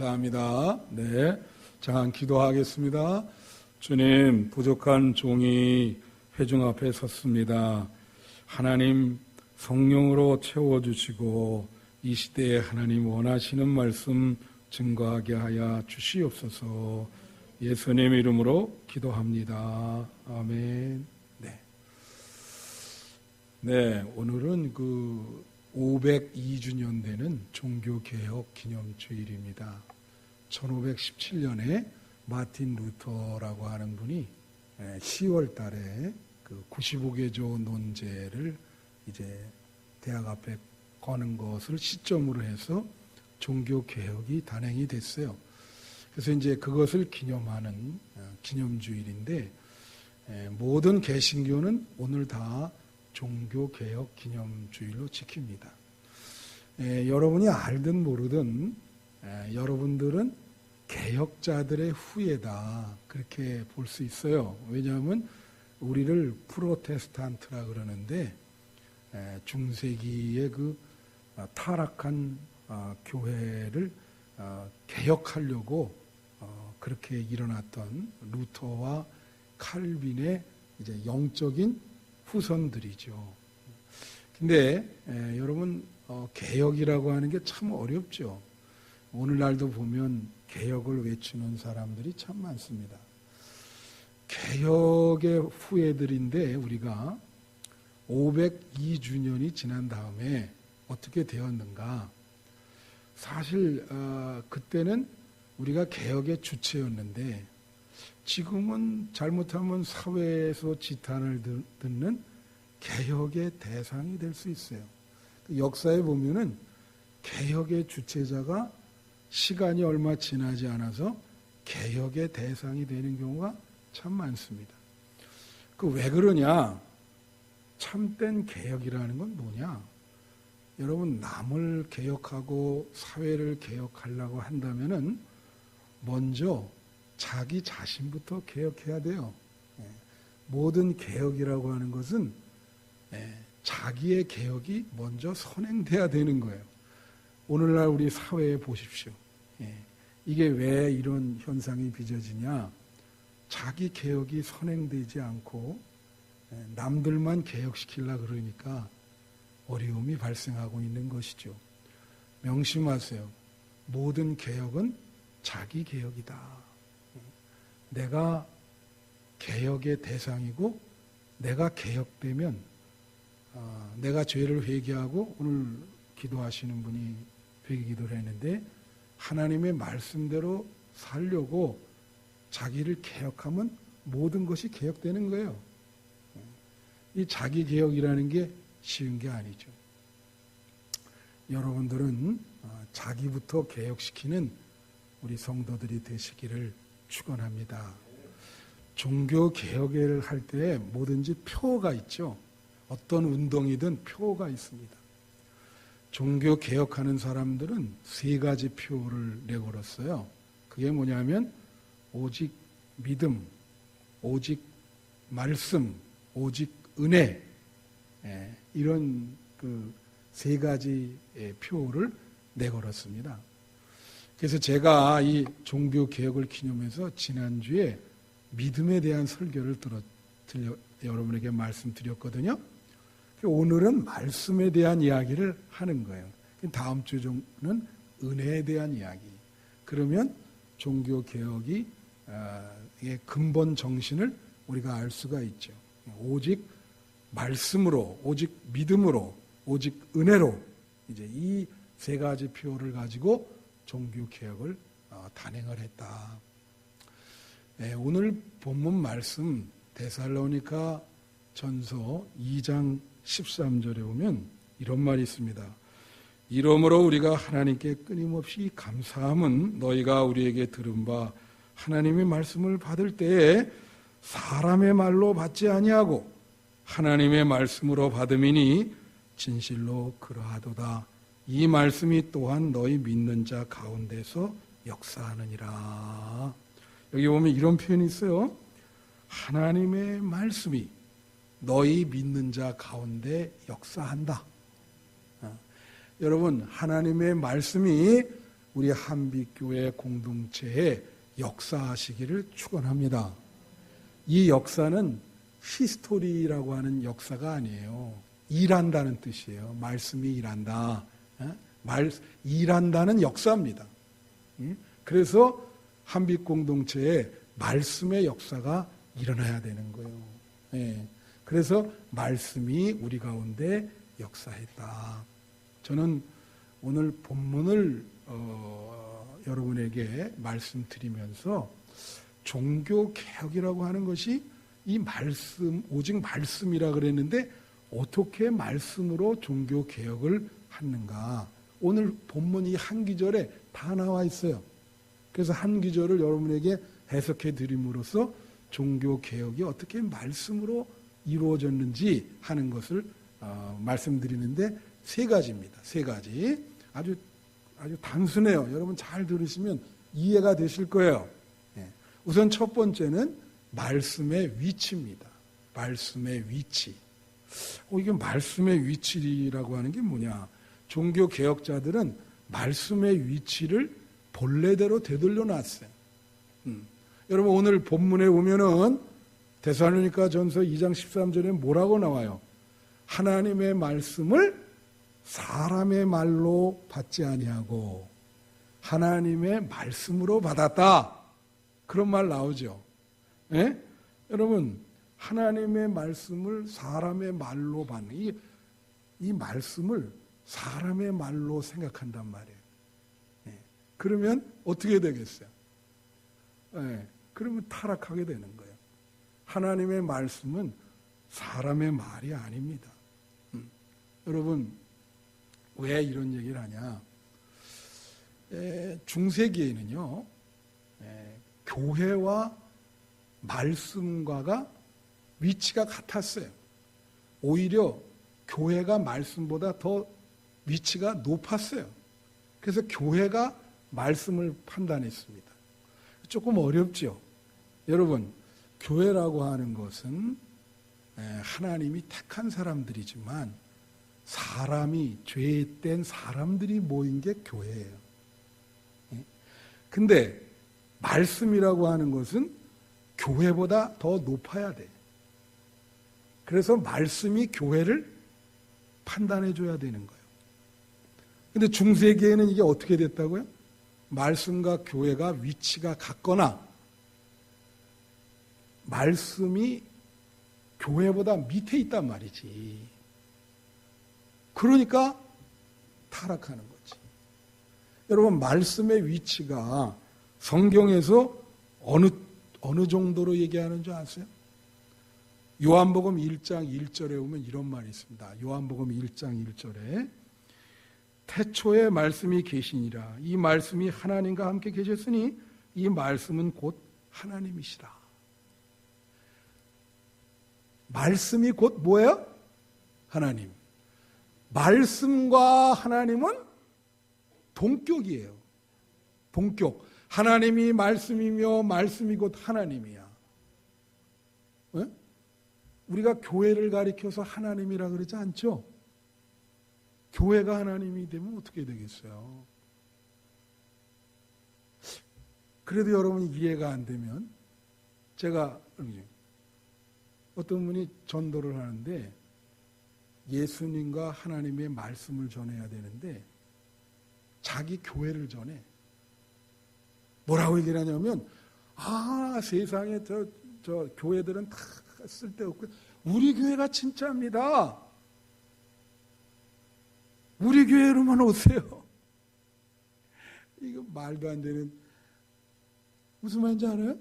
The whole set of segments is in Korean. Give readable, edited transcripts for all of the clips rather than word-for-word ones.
감사합니다. 네, 장한 기도하겠습니다. 주님, 부족한 종이 회중 앞에 섰습니다. 하나님 성령으로 채워주시고 이 시대에 하나님 원하시는 말씀 증거하게 하여 주시옵소서. 예수님 이름으로 기도합니다. 아멘. 네, 오늘은 502주년 되는 종교개혁 기념주일입니다. 1517년에 마틴 루터라고 하는 분이 10월 달에 95개조 논제를 이제 대학 앞에 거는 것을 시점으로 해서 종교개혁이 단행이 됐어요. 그래서 이제 그것을 기념하는 기념주일인데, 모든 개신교는 오늘 다 종교개혁 기념주일로 지킵니다. 여러분이 알든 모르든 여러분들은 개혁자들의 후예다, 그렇게 볼 수 있어요. 왜냐하면 우리를 프로테스탄트라 그러는데, 중세기의 타락한 교회를 개혁하려고 그렇게 일어났던 루터와 칼빈의 이제 영적인 후손들이죠. 근데 여러분, 개혁이라고 하는 게 참 어렵죠. 오늘날도 보면 개혁을 외치는 사람들이 참 많습니다. 개혁의 후예들인데 우리가 502주년이 지난 다음에 어떻게 되었는가? 사실 그때는 우리가 개혁의 주체였는데, 지금은 잘못하면 사회에서 지탄을 듣는 개혁의 대상이 될 수 있어요. 역사에 보면은 개혁의 주체자가 시간이 얼마 지나지 않아서 개혁의 대상이 되는 경우가 참 많습니다. 왜 그러냐? 참된 개혁이라는 건 뭐냐? 여러분, 남을 개혁하고 사회를 개혁하려고 한다면은 먼저 자기 자신부터 개혁해야 돼요. 모든 개혁이라고 하는 것은 자기의 개혁이 먼저 선행돼야 되는 거예요. 오늘날 우리 사회에 보십시오. 이게 왜 이런 현상이 빚어지냐? 자기 개혁이 선행되지 않고 남들만 개혁시키려고 그러니까 어려움이 발생하고 있는 것이죠. 명심하세요. 모든 개혁은 자기 개혁이다. 내가 개혁의 대상이고, 내가 개혁되면 내가 죄를 회개하고, 오늘 기도하시는 분이 회개기도를 했는데, 하나님의 말씀대로 살려고 자기를 개혁하면 모든 것이 개혁되는 거예요. 이 자기 개혁이라는 게 쉬운 게 아니죠. 여러분들은 자기부터 개혁시키는 우리 성도들이 되시기를 축원합니다. 종교 개혁을 할 때 뭐든지 표가 있죠. 어떤 운동이든 표가 있습니다. 종교 개혁하는 사람들은 3가지 표를 내걸었어요. 그게 뭐냐면 오직 믿음, 오직 말씀, 오직 은혜, 이런 3가지 표를 내걸었습니다. 그래서 제가 이 종교 개혁을 기념해서 지난주에 믿음에 대한 설교를 여러분에게 말씀드렸거든요. 오늘은 말씀에 대한 이야기를 하는 거예요. 다음 주는 은혜에 대한 이야기. 그러면 종교 개혁이 근본 정신을 우리가 알 수가 있죠. 오직 말씀으로, 오직 믿음으로, 오직 은혜로, 이제 이 3가지 표를 가지고 종교 개혁을 단행을 했다. 오늘 본문 말씀 데살로니가 전서 2장 13절에 보면 이런 말이 있습니다. 이러므로 우리가 하나님께 끊임없이 감사함은 너희가 우리에게 들은 바 하나님의 말씀을 받을 때에 사람의 말로 받지 아니하고 하나님의 말씀으로 받음이니 진실로 그러하도다. 이 말씀이 또한 너희 믿는 자 가운데서 역사하느니라. 여기 보면 이런 표현이 있어요. 하나님의 말씀이 너희 믿는 자 가운데 역사한다. 여러분, 하나님의 말씀이 우리 한빛교회 공동체에 역사하시기를 축원합니다. 이 역사는 히스토리라고 하는 역사가 아니에요. 일한다는 뜻이에요. 말씀이 일한다. 일한다는 역사입니다. 그래서 한빛 공동체에 말씀의 역사가 일어나야 되는 거예요. 그래서 말씀이 우리 가운데 역사했다. 저는 오늘 본문을 여러분에게 말씀드리면서 종교개혁이라고 하는 것이 이 말씀, 오직 말씀이라 그랬는데 어떻게 말씀으로 종교개혁을 하는가. 오늘 본문 이 한 기절에 다 나와 있어요. 그래서 한 기절을 여러분에게 해석해 드림으로써 종교개혁이 어떻게 말씀으로 이루어졌는지 하는 것을 말씀드리는데 세 가지입니다. 세 가지. 아주 단순해요. 여러분 잘 들으시면 이해가 되실 거예요. 우선 첫 번째는 말씀의 위치입니다. 말씀의 위치. 이게 말씀의 위치라고 하는 게 뭐냐. 종교개혁자들은 말씀의 위치를 본래대로 되돌려 놨어요. 여러분 오늘 본문에 보면은 데살로니가 전서 2장 13절에 뭐라고 나와요? 하나님의 말씀을 사람의 말로 받지 아니하고 하나님의 말씀으로 받았다. 그런 말 나오죠. 예? 여러분 하나님의 말씀을 사람의 말로 받는 이 말씀을 사람의 말로 생각한단 말이에요. 예. 그러면 어떻게 되겠어요? 예. 그러면 타락하게 되는 거예요. 하나님의 말씀은 사람의 말이 아닙니다. 여러분 왜 이런 얘기를 하냐? 중세기에는요, 교회와 말씀과가 위치가 같았어요. 오히려 교회가 말씀보다 더 위치가 높았어요. 그래서 교회가 말씀을 판단했습니다. 조금 어렵죠? 여러분, 교회라고 하는 것은 하나님이 택한 사람들이지만 사람이 죄된 사람들이 모인 게 교회예요. 근데 말씀이라고 하는 것은 교회보다 더 높아야 돼. 그래서 말씀이 교회를 판단해 줘야 되는 거예요. 근데 중세기에는 이게 어떻게 됐다고요? 말씀과 교회가 위치가 같거나 말씀이 교회보다 밑에 있단 말이지. 그러니까 타락하는 거지. 여러분 말씀의 위치가 성경에서 어느 정도로 얘기하는 줄 아세요? 요한복음 1장 1절에 보면 이런 말이 있습니다. 요한복음 1장 1절에 태초에 말씀이 계시니라. 이 말씀이 하나님과 함께 계셨으니 이 말씀은 곧 하나님이시라. 말씀이 곧 뭐예요? 하나님. 말씀과 하나님은 동격이에요. 동격. 하나님이 말씀이며 말씀이 곧 하나님이야. 네? 우리가 교회를 가리켜서 하나님이라 그러지 않죠? 교회가 하나님이 되면 어떻게 되겠어요? 그래도 여러분이 이해가 안 되면 제가 어떤 분이 전도를 하는데 예수님과 하나님의 말씀을 전해야 되는데 자기 교회를 전해. 뭐라고 얘기를 하냐면 세상에 저 교회들은 다 쓸데없고 우리 교회가 진짜입니다. 우리 교회로만 오세요. 이거 말도 안 되는 무슨 말인지 알아요?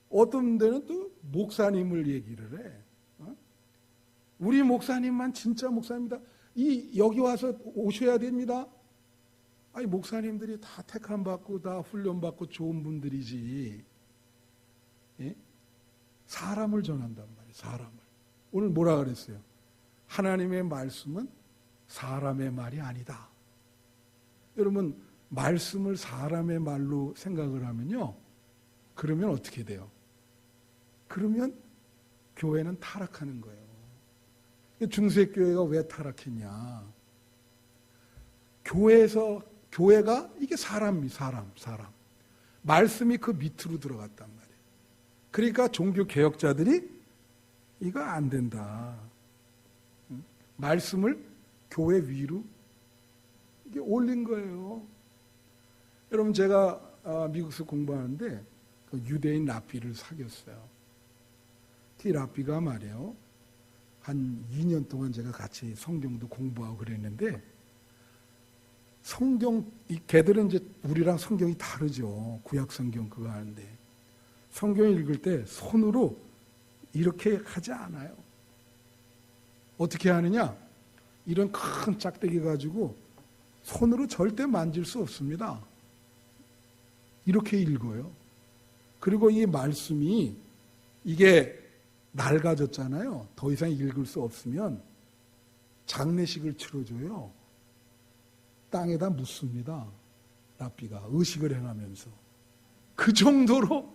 어떤 데는 또 목사님을 얘기를 해. 우리 목사님만 진짜 목사입니다. 여기 와서 오셔야 됩니다. 아니 목사님들이 다 택함 받고 다 훈련 받고 좋은 분들이지. 예? 사람을 전한단 말이에요. 사람을. 오늘 뭐라 그랬어요? 하나님의 말씀은 사람의 말이 아니다. 여러분 말씀을 사람의 말로 생각을 하면요. 그러면 어떻게 돼요? 그러면 교회는 타락하는 거예요. 중세교회가 왜 타락했냐? 교회가 이게 사람. 말씀이 그 밑으로 들어갔단 말이에요. 그러니까 종교 개혁자들이 이거 안 된다. 말씀을 교회 위로 이게 올린 거예요. 여러분 제가 미국에서 공부하는데 그 유대인 랍비를 사귀었어요. 그 랍비가 말이에요. 한 2년 동안 제가 같이 성경도 공부하고 그랬는데 걔들은 이제 우리랑 성경이 다르죠. 구약 성경 그거 하는데 성경 읽을 때 손으로 이렇게 하지 않아요. 어떻게 하느냐? 이런 큰 짝대기 가지고 손으로 절대 만질 수 없습니다. 이렇게 읽어요. 그리고 이 말씀이 이게 낡아졌잖아요. 더 이상 읽을 수 없으면 장례식을 치러줘요. 땅에다 묻습니다. 랍비가 의식을 행하면서. 그 정도로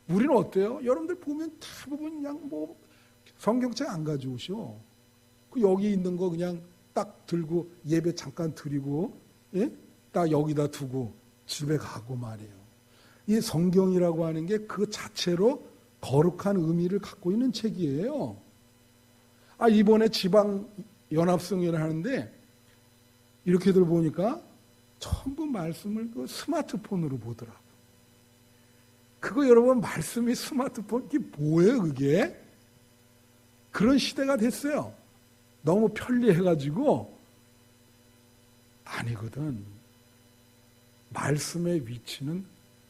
우리는 어때요? 여러분들 보면 대부분 그냥 뭐 성경책 안 가져오셔. 그 여기 있는 거 그냥 딱 들고 예배 잠깐 드리고 딱 여기다 두고 집에 가고 말이에요. 이 성경이라고 하는 게 그 자체로 거룩한 의미를 갖고 있는 책이에요. 이번에 지방 연합성회를 하는데 이렇게들 보니까 전부 말씀을 그 스마트폰으로 보더라고. 그거 여러분 말씀이 스마트폰 이게 뭐예요 그게? 그런 시대가 됐어요. 너무 편리해가지고 아니거든. 말씀의 위치는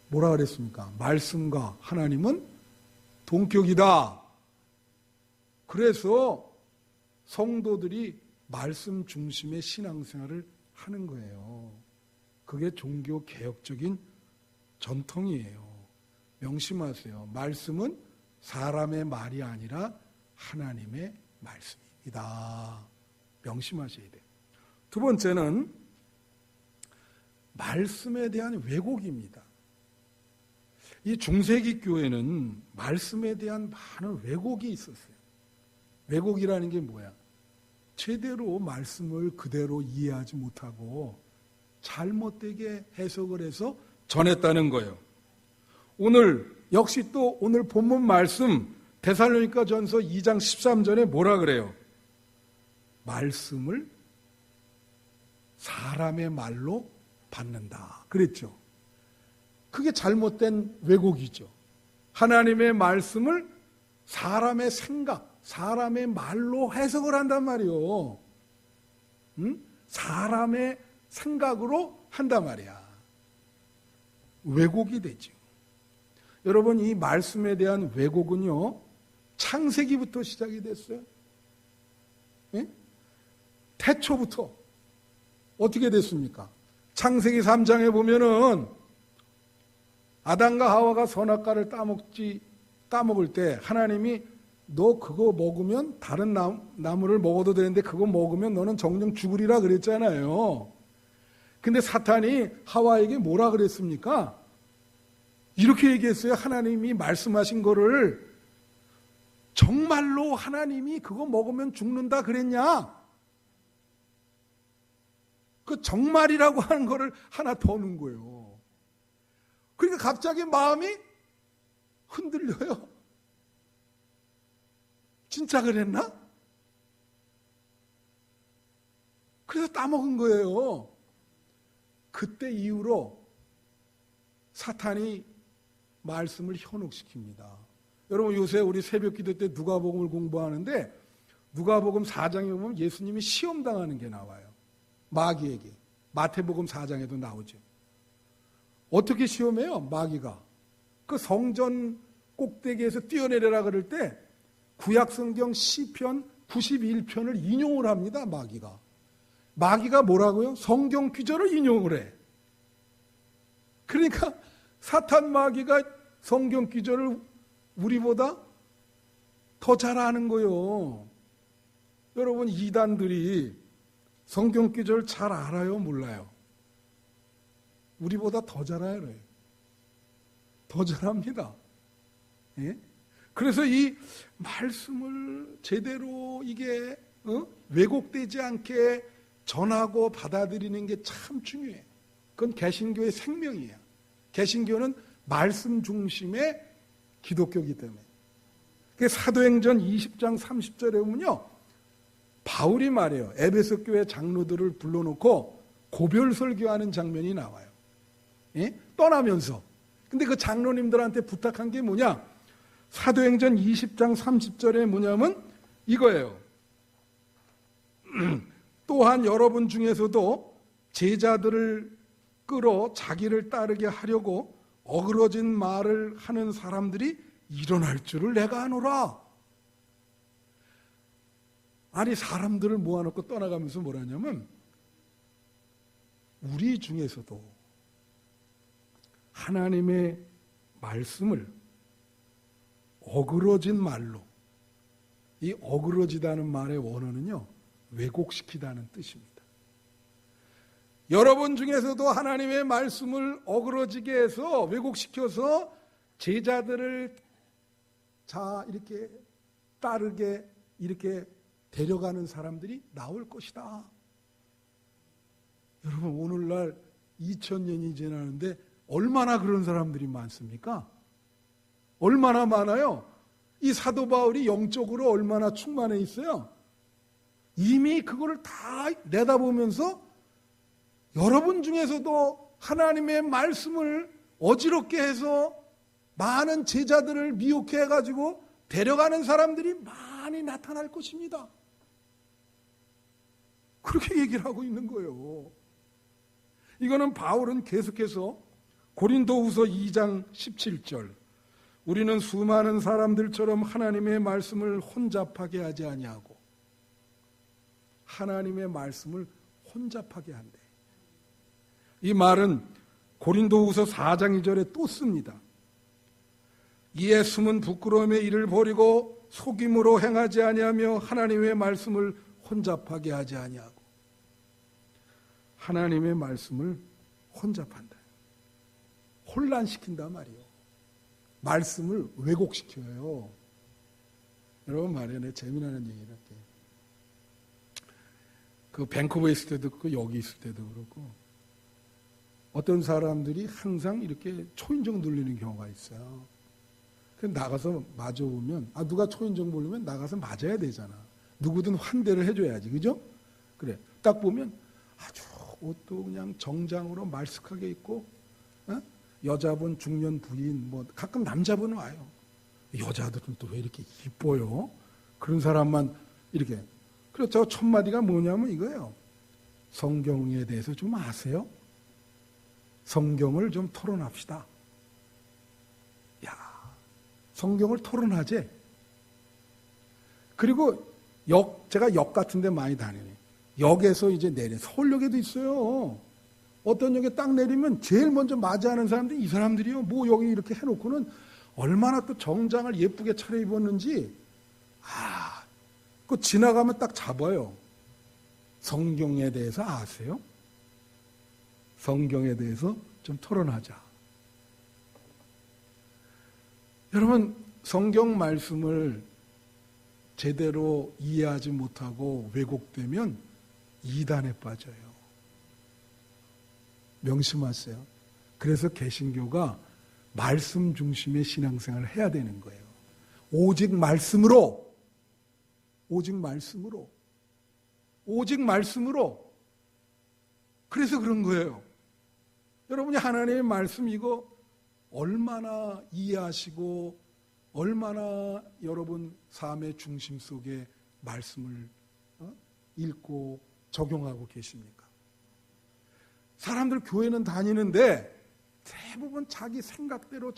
뭐라 그랬습니까? 말씀과 하나님은 동격이다. 그래서 성도들이 말씀 중심의 신앙생활을 하는 거예요. 그게 종교 개혁적인 전통이에요. 명심하세요. 말씀은 사람의 말이 아니라 하나님의 말씀입니다. 명심하셔야 돼요. 두 번째는 말씀에 대한 왜곡입니다. 이 중세기 교회는 말씀에 대한 많은 왜곡이 있었어요. 왜곡이라는 게 뭐야? 제대로 말씀을 그대로 이해하지 못하고 잘못되게 해석을 해서 전했다는 거예요. 오늘 역시 또 오늘 본문 말씀 데살로니가 전서 2장 13절에 뭐라 그래요? 말씀을 사람의 말로 받는다. 그랬죠. 그게 잘못된 왜곡이죠. 하나님의 말씀을 사람의 생각, 사람의 말로 해석을 한단 말이에요. 사람의 생각으로 한단 말이야. 왜곡이 되죠. 여러분 이 말씀에 대한 왜곡은요. 창세기부터 시작이 됐어요. 예? 태초부터 어떻게 됐습니까? 창세기 3장에 보면은 아담과 하와가 선악과를 따먹을 때 하나님이 너 그거 먹으면 다른 나무를 먹어도 되는데 그거 먹으면 너는 정령 죽으리라 그랬잖아요. 근데 사탄이 하와에게 뭐라 그랬습니까? 이렇게 얘기했어요. 하나님이 말씀하신 거를 정말로 하나님이 그거 먹으면 죽는다 그랬냐? 그 정말이라고 하는 거를 하나 더 넣은 거예요. 그러니까 갑자기 마음이 흔들려요. 진짜 그랬나? 그래서 따먹은 거예요. 그때 이후로 사탄이 말씀을 현혹시킵니다. 여러분 요새 우리 새벽기도 때 누가복음을 공부하는데 누가복음 4장에 보면 예수님이 시험당하는 게 나와요. 마귀에게. 마태복음 4장에도 나오죠. 어떻게 시험해요? 마귀가. 그 성전 꼭대기에서 뛰어내려라 그럴 때 구약성경 시편 91편을 인용을 합니다. 마귀가. 마귀가 뭐라고요? 성경 구절을 인용을 해. 그러니까 사탄 마귀가 성경 구절을 우리보다 더 잘 아는 거예요. 여러분 이단들이 성경 구절 잘 알아요? 몰라요? 우리보다 더 잘 알아요. 더 잘합니다. 예? 그래서 이 말씀을 제대로 이게 왜곡되지 않게 전하고 받아들이는 게 참 중요해. 그건 개신교의 생명이에요. 개신교는 말씀 중심의 기독교이기 때문에. 사도행전 20장 30절에 보면요, 바울이 말해요. 에베소 교회 장로들을 불러놓고 고별 설교하는 장면이 나와요. 예? 떠나면서. 근데 그 장로님들한테 부탁한 게 뭐냐? 사도행전 20장 30절에 뭐냐면 이거예요. 또한 여러분 중에서도 제자들을 끌어 자기를 따르게 하려고 어그러진 말을 하는 사람들이 일어날 줄을 내가 아노라. 아니, 사람들을 모아놓고 떠나가면서 뭐라냐면 우리 중에서도 하나님의 말씀을 어그러진 말로, 이 어그러지다는 말의 원어는요, 왜곡시키다는 뜻입니다. 여러분 중에서도 하나님의 말씀을 어그러지게 해서 왜곡시켜서 제자들을 이렇게 따르게 이렇게 데려가는 사람들이 나올 것이다. 여러분, 오늘날 2000년이 지나는데 얼마나 그런 사람들이 많습니까? 얼마나 많아요? 이 사도 바울이 영적으로 얼마나 충만해 있어요? 이미 그거를 다 내다보면서 여러분 중에서도 하나님의 말씀을 어지럽게 해서 많은 제자들을 미혹해 해가지고 데려가는 사람들이 많이 나타날 것입니다. 그렇게 얘기를 하고 있는 거예요. 이거는 바울은 계속해서 고린도후서 2장 17절, 우리는 수많은 사람들처럼 하나님의 말씀을 혼잡하게 하지 아니하고, 하나님의 말씀을 혼잡하게 한대. 이 말은 고린도후서 4장 2절에 또 씁니다. 이에 숨은 부끄러움의 일을 버리고 속임으로 행하지 아니하며 하나님의 말씀을 혼잡하게 하지 아니하고. 하나님의 말씀을 혼잡한다. 혼란시킨단 말이에요. 말씀을 왜곡시켜요. 여러분 말이에요. 내가 재미나는 얘기를 할게요. 그 밴쿠버에 있을 때도 그렇고 여기 있을 때도 그렇고 어떤 사람들이 항상 이렇게 초인종 눌리는 경우가 있어요. 그래서 나가서 맞아보면, 누가 초인종 누르면 나가서 맞아야 되잖아. 누구든 환대를 해줘야지, 그죠? 그래. 딱 보면 아주 옷도 그냥 정장으로 말쓱하게 입고, 여자분, 중년 부인, 뭐 가끔 남자분 와요. 여자들은 또 왜 이렇게 이뻐요? 그런 사람만 이렇게. 그래서 저 첫 마디가 뭐냐면 이거예요. 성경에 대해서 좀 아세요? 성경을 좀 토론합시다. 야, 성경을 토론하지. 그리고 제가 역 같은 데 많이 다니네. 역에서 이제 내려. 서울역에도 있어요. 어떤 역에 딱 내리면 제일 먼저 맞이하는 사람들이 이 사람들이요. 뭐 여기 이렇게 해놓고는 얼마나 또 정장을 예쁘게 차려입었는지, 그 지나가면 딱 잡아요. 성경에 대해서 아세요? 성경에 대해서 좀 토론하자. 여러분, 성경 말씀을 제대로 이해하지 못하고 왜곡되면 이단에 빠져요. 명심하세요. 그래서 개신교가 말씀 중심의 신앙생활을 해야 되는 거예요. 오직 말씀으로, 오직 말씀으로, 오직 말씀으로. 그래서 그런 거예요. 여러분이 하나님의 말씀 이거 얼마나 이해하시고 얼마나 여러분 삶의 중심 속에 말씀을 읽고 적용하고 계십니까? 사람들 교회는 다니는데 대부분 자기 생각대로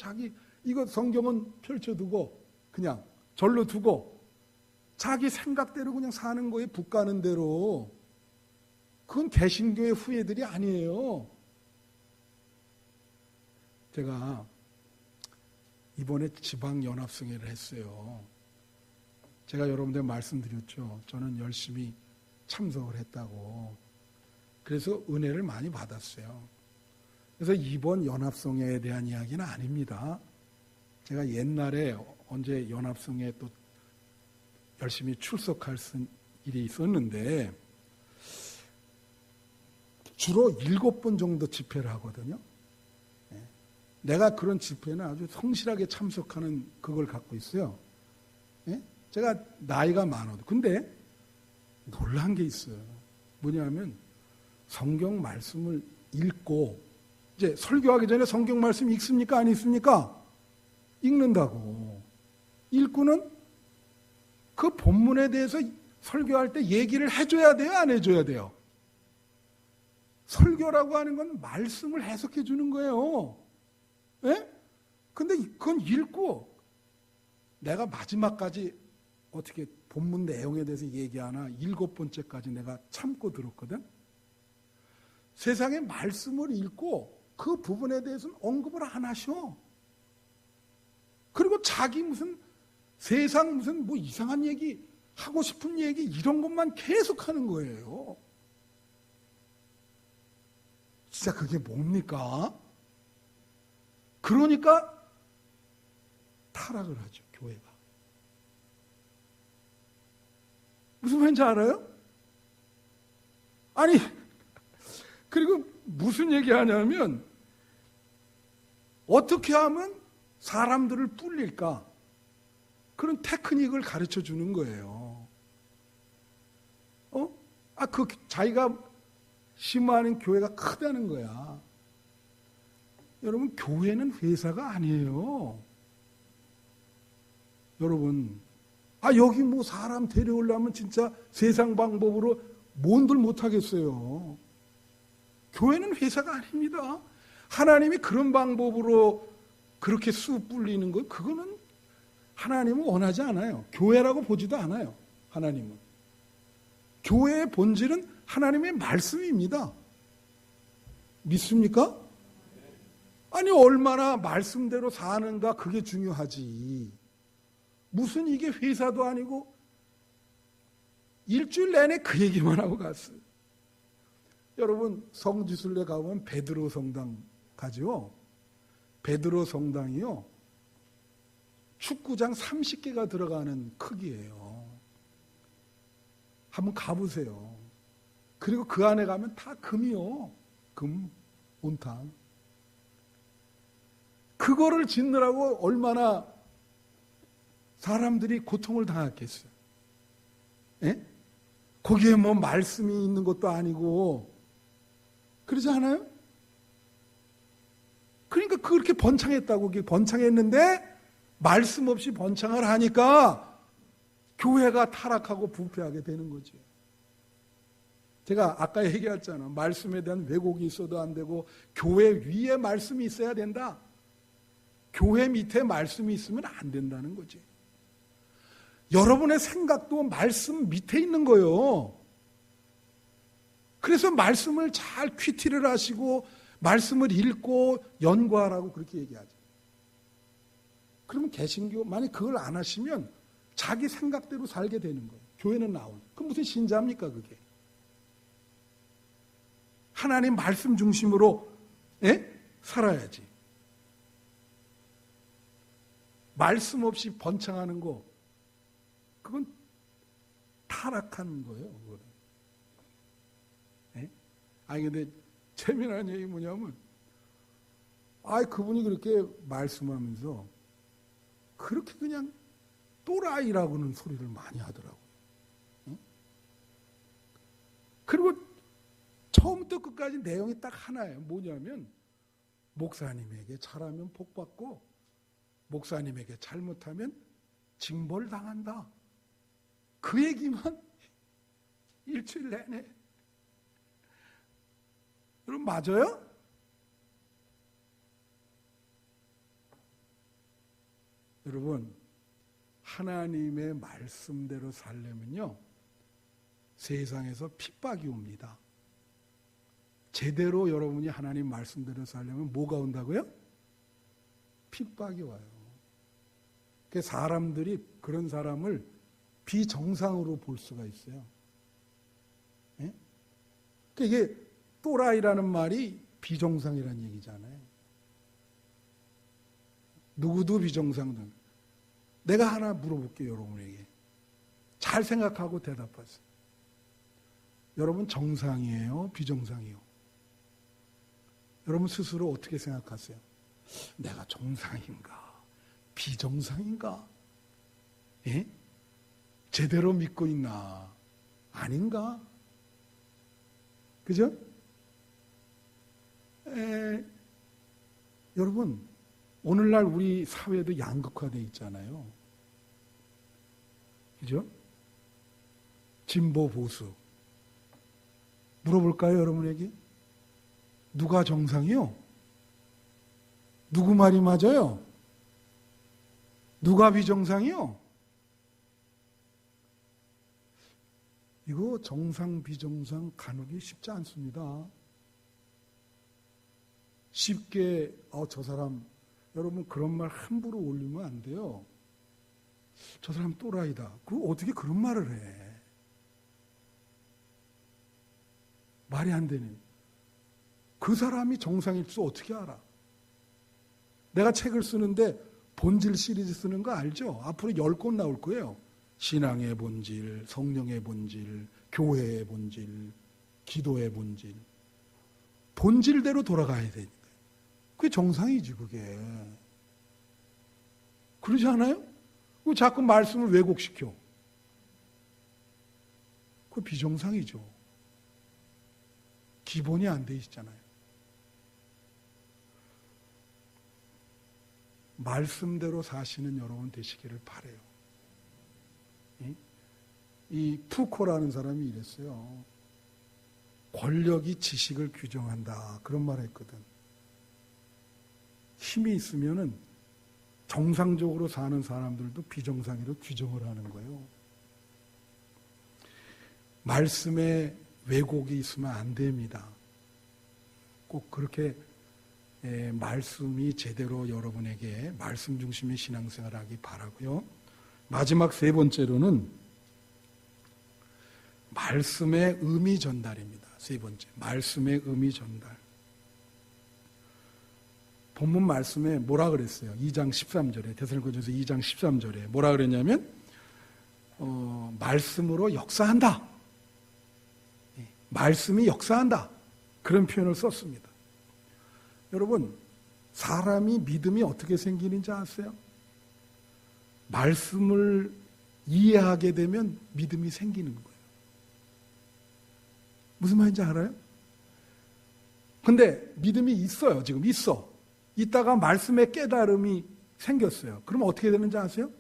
이거 성경은 펼쳐두고 그냥 절로 두고 자기 생각대로 그냥 사는 거에 북가는 대로. 그건 개신교의 후예들이 아니에요. 제가 이번에 지방연합성회를 했어요. 제가 여러분들 말씀드렸죠. 저는 열심히 참석을 했다고. 그래서 은혜를 많이 받았어요. 그래서 이번 연합성회에 대한 이야기는 아닙니다. 제가 옛날에 언제 연합성회에 또 열심히 출석할 일이 있었는데 주로 7번 정도 집회를 하거든요. 내가 그런 집회는 아주 성실하게 참석하는 그걸 갖고 있어요. 제가 나이가 많아도. 근데 놀란 게 있어요. 뭐냐면 성경 말씀을 읽고, 이제 설교하기 전에 성경 말씀 읽습니까? 안 읽습니까? 읽는다고. 읽고는 그 본문에 대해서 설교할 때 얘기를 해줘야 돼요? 안 해줘야 돼요? 설교라고 하는 건 말씀을 해석해 주는 거예요. 예? 근데 그건 읽고 내가 마지막까지 어떻게 본문 내용에 대해서 얘기하나 7번째까지 내가 참고 들었거든. 세상의 말씀을 읽고 그 부분에 대해서는 언급을 안 하셔. 그리고 자기 무슨 세상 무슨 뭐 이상한 얘기 하고 싶은 얘기 이런 것만 계속 하는 거예요. 진짜 그게 뭡니까? 그러니까 타락을 하죠, 교회가. 무슨 말인지 알아요? 아니, 그리고 무슨 얘기 하냐면, 어떻게 하면 사람들을 뿔릴까? 그런 테크닉을 가르쳐 주는 거예요. 자기가 심화하는 교회가 크다는 거야. 여러분, 교회는 회사가 아니에요. 여러분, 여기 뭐 사람 데려오려면 진짜 세상 방법으로 뭔들 못하겠어요. 교회는 회사가 아닙니다. 하나님이 그런 방법으로 그렇게 쑥 불리는 거, 그거는 하나님은 원하지 않아요. 교회라고 보지도 않아요. 하나님은. 교회의 본질은 하나님의 말씀입니다. 믿습니까? 아니, 얼마나 말씀대로 사는가, 그게 중요하지. 무슨 이게 회사도 아니고 일주일 내내 그 얘기만 하고 갔어요. 여러분, 성지순례 가보면 베드로 성당 가죠. 베드로 성당이요, 축구장 30개가 들어가는 크기예요. 한번 가보세요. 그리고 그 안에 가면 다 금이요. 금, 온탕. 그거를 짓느라고 얼마나 사람들이 고통을 당했겠어요. 예? 거기에 뭐 말씀이 있는 것도 아니고 그러지 않아요? 그러니까 그렇게 번창했다고. 번창했는데 말씀 없이 번창을 하니까 교회가 타락하고 부패하게 되는 거죠. 제가 아까 얘기했잖아. 말씀에 대한 왜곡이 있어도 안 되고 교회 위에 말씀이 있어야 된다. 교회 밑에 말씀이 있으면 안 된다는 거지. 여러분의 생각도 말씀 밑에 있는 거예요. 그래서 말씀을 잘 퀴티를 하시고 말씀을 읽고 연구하라고 그렇게 얘기하죠. 그러면 개신교 만약 그걸 안 하시면 자기 생각대로 살게 되는 거예요. 교회는 나오는. 그럼 무슨 신자입니까 그게? 하나님 말씀 중심으로 살아야지. 말씀 없이 번창하는 거, 그건 타락한 거예요. 근데 재미난 얘기 뭐냐면, 그분이 그렇게 말씀하면서 그렇게 그냥 또라이라고는 소리를 많이 하더라고요. 그리고 처음부터 끝까지 내용이 딱 하나예요. 뭐냐면, 목사님에게 잘하면 복받고 목사님에게 잘못하면 징벌당한다. 그 얘기만 일주일 내내. 여러분, 맞아요? 여러분, 하나님의 말씀대로 살려면요, 세상에서 핍박이 옵니다. 제대로 여러분이 하나님 말씀대로 살려면 뭐가 온다고요? 핍박이 와요. 그래서 사람들이 그런 사람을 비정상으로 볼 수가 있어요. 그러니까 이게 또라이라는 말이 비정상이라는 얘기잖아요. 누구도 비정상들. 내가 하나 물어볼게요, 여러분에게. 잘 생각하고 대답하세요. 여러분, 정상이에요? 비정상이에요? 여러분 스스로 어떻게 생각하세요? 내가 정상인가? 비정상인가? 예? 제대로 믿고 있나? 아닌가? 그죠? 여러분, 오늘날 우리 사회도 양극화되어 있잖아요. 그죠? 진보, 보수. 물어볼까요, 여러분에게? 누가 정상이요? 누구 말이 맞아요? 누가 비정상이요? 이거 정상, 비정상 가누기 쉽지 않습니다. 쉽게 저 사람, 여러분 그런 말 함부로 올리면 안 돼요. 저 사람 또라이다. 그거 어떻게 그런 말을 해? 말이 안 되네. 그 사람이 정상일 줄 어떻게 알아? 내가 책을 쓰는데 본질 시리즈 쓰는 거 알죠? 앞으로 10권 나올 거예요. 신앙의 본질, 성령의 본질, 교회의 본질, 기도의 본질. 본질대로 돌아가야 되니까. 그게 정상이지, 그게. 그러지 않아요? 왜 자꾸 말씀을 왜곡시켜? 그거 비정상이죠. 기본이 안 돼 있잖아요. 말씀대로 사시는 여러분 되시기를 바라요. 이 푸코라는 사람이 이랬어요. 권력이 지식을 규정한다. 그런 말 했거든. 힘이 있으면은 정상적으로 사는 사람들도 비정상으로 규정을 하는 거예요. 말씀에 왜곡이 있으면 안 됩니다. 꼭 그렇게 말씀이 제대로 여러분에게 말씀 중심의 신앙생활을 하기 바라고요. 마지막 세 번째로는 말씀의 의미 전달입니다. 세 번째, 말씀의 의미 전달. 본문 말씀에 뭐라 그랬어요? 2장 13절에, 데살로니가전서 2장 13절에 뭐라 그랬냐면 말씀으로 역사한다. 말씀이 역사한다. 그런 표현을 썼습니다. 여러분, 사람이 믿음이 어떻게 생기는지 아세요? 말씀을 이해하게 되면 믿음이 생기는 거예요. 무슨 말인지 알아요? 근데 믿음이 있어요. 지금 있어. 있다가 말씀의 깨달음이 생겼어요. 그러면 어떻게 되는지 아세요?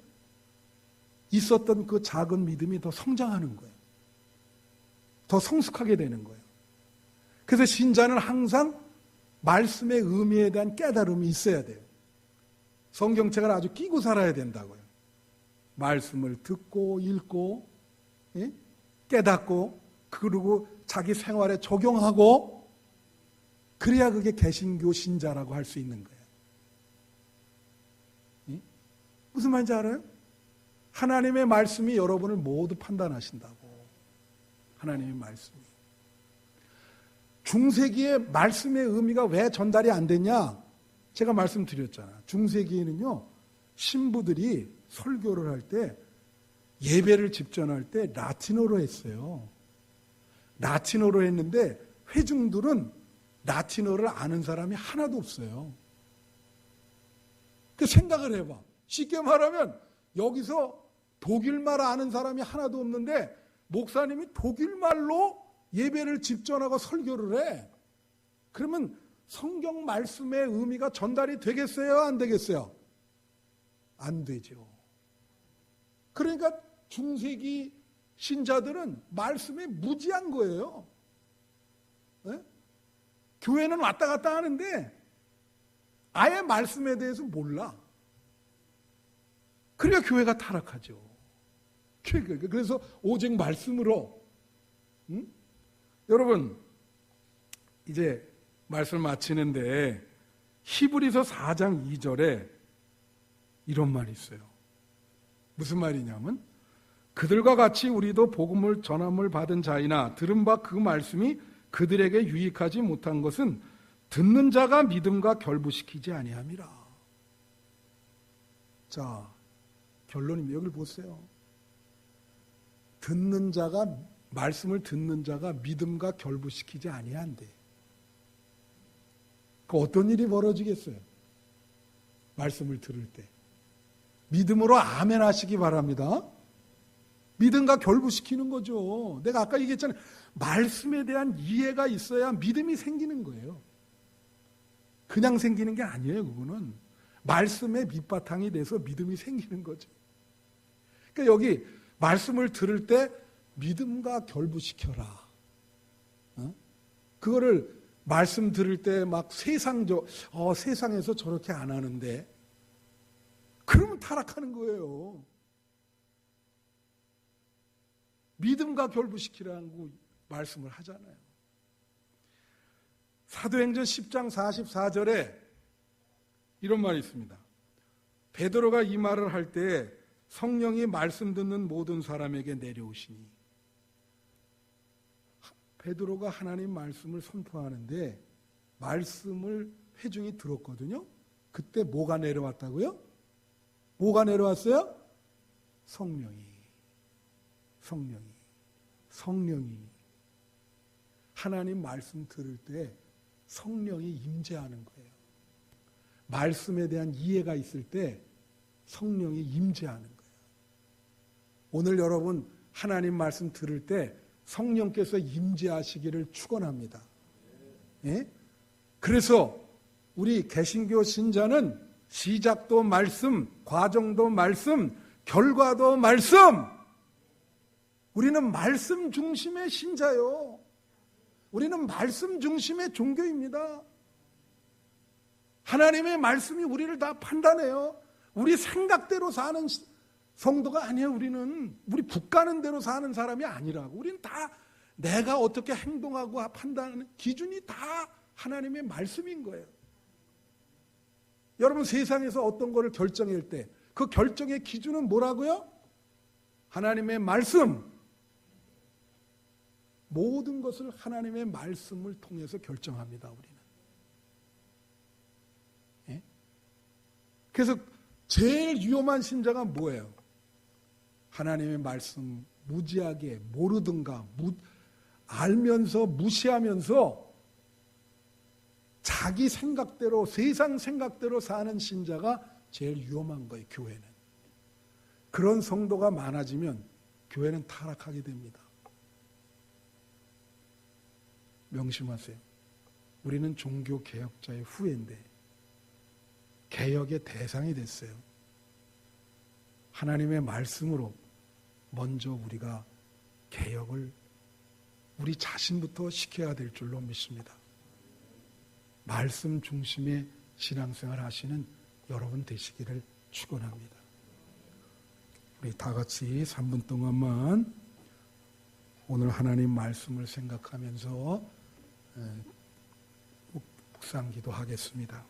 있었던 그 작은 믿음이 더 성장하는 거예요. 더 성숙하게 되는 거예요. 그래서 신자는 항상 말씀의 의미에 대한 깨달음이 있어야 돼요. 성경책을 아주 끼고 살아야 된다고요. 말씀을 듣고 읽고 깨닫고 그리고 자기 생활에 적용하고 그래야 그게 개신교 신자라고 할 수 있는 거예요. 무슨 말인지 알아요? 하나님의 말씀이 여러분을 모두 판단하신다고. 하나님의 말씀이. 중세기에 말씀의 의미가 왜 전달이 안 됐냐? 제가 말씀드렸잖아요. 중세기에는요, 신부들이 설교를 할 때, 예배를 집전할 때 라틴어로 했어요. 라틴어로 했는데 회중들은 라틴어를 아는 사람이 하나도 없어요. 그 생각을 해봐. 쉽게 말하면 여기서 독일말 아는 사람이 하나도 없는데 목사님이 독일말로 예배를 집전하고 설교를 해. 그러면 성경 말씀의 의미가 전달이 되겠어요? 안 되겠어요? 안 되죠. 그러니까 중세기 신자들은 말씀에 무지한 거예요. 네? 교회는 왔다 갔다 하는데 아예 말씀에 대해서 몰라. 그러니까 교회가 타락하죠. 그래서 오직 말씀으로 여러분 이제 말씀을 마치는데 히브리서 4장 2절에 이런 말이 있어요. 무슨 말이냐면 그들과 같이 우리도 복음을 전함을 받은 자이나 들은 바 그 말씀이 그들에게 유익하지 못한 것은 듣는 자가 믿음과 결부시키지 아니함이라. 자, 결론입니다. 여기를 보세요. 말씀을 듣는 자가 믿음과 결부시키지 아니한대. 그 어떤 일이 벌어지겠어요? 말씀을 들을 때. 믿음으로 아멘 하시기 바랍니다. 믿음과 결부시키는 거죠. 내가 아까 얘기했잖아요. 말씀에 대한 이해가 있어야 믿음이 생기는 거예요. 그냥 생기는 게 아니에요, 그거는. 말씀의 밑바탕이 돼서 믿음이 생기는 거죠. 그러니까 여기 말씀을 들을 때 믿음과 결부시켜라. 그거를 말씀 들을 때 막 세상에서 저렇게 안 하는데, 그러면 타락하는 거예요. 믿음과 결부시키라고 말씀을 하잖아요. 사도행전 10장 44절에 이런 말이 있습니다. 베드로가 이 말을 할 때 성령이 말씀 듣는 모든 사람에게 내려오시니, 베드로가 하나님 말씀을 선포하는데 말씀을 회중이 들었거든요. 그때 뭐가 내려왔다고요? 뭐가 내려왔어요? 성령이 하나님 말씀 들을 때 성령이 임재하는 거예요. 말씀에 대한 이해가 있을 때 성령이 임재하는 거예요. 오늘 여러분 하나님 말씀 들을 때 성령께서 임재하시기를 축원합니다. 예? 그래서 우리 개신교 신자는 시작도 말씀, 과정도 말씀, 결과도 말씀. 우리는 말씀 중심의 신자요. 우리는 말씀 중심의 종교입니다. 하나님의 말씀이 우리를 다 판단해요. 우리 생각대로 사는 성도가 아니에요. 우리는 우리 북가는 대로 사는 사람이 아니라고. 우리는 다 내가 어떻게 행동하고 판단하는 기준이 다 하나님의 말씀인 거예요. 여러분 세상에서 어떤 거를 결정할 때 그 결정의 기준은 뭐라고요? 하나님의 말씀. 모든 것을 하나님의 말씀을 통해서 결정합니다. 우리는. 예? 그래서 제일 위험한 신자가 뭐예요? 하나님의 말씀 무지하게 모르든가 알면서 무시하면서 자기 생각대로 세상 생각대로 사는 신자가 제일 위험한 거예요. 교회는. 그런 성도가 많아지면 교회는 타락하게 됩니다. 명심하세요. 우리는 종교개혁자의 후예인데 개혁의 대상이 됐어요. 하나님의 말씀으로 먼저 우리가 개혁을 우리 자신부터 시켜야 될 줄로 믿습니다. 말씀 중심의 신앙생활 하시는 여러분 되시기를 축원합니다. 우리 다 같이 3분 동안만 오늘 하나님 말씀을 생각하면서 묵상 기도하겠습니다.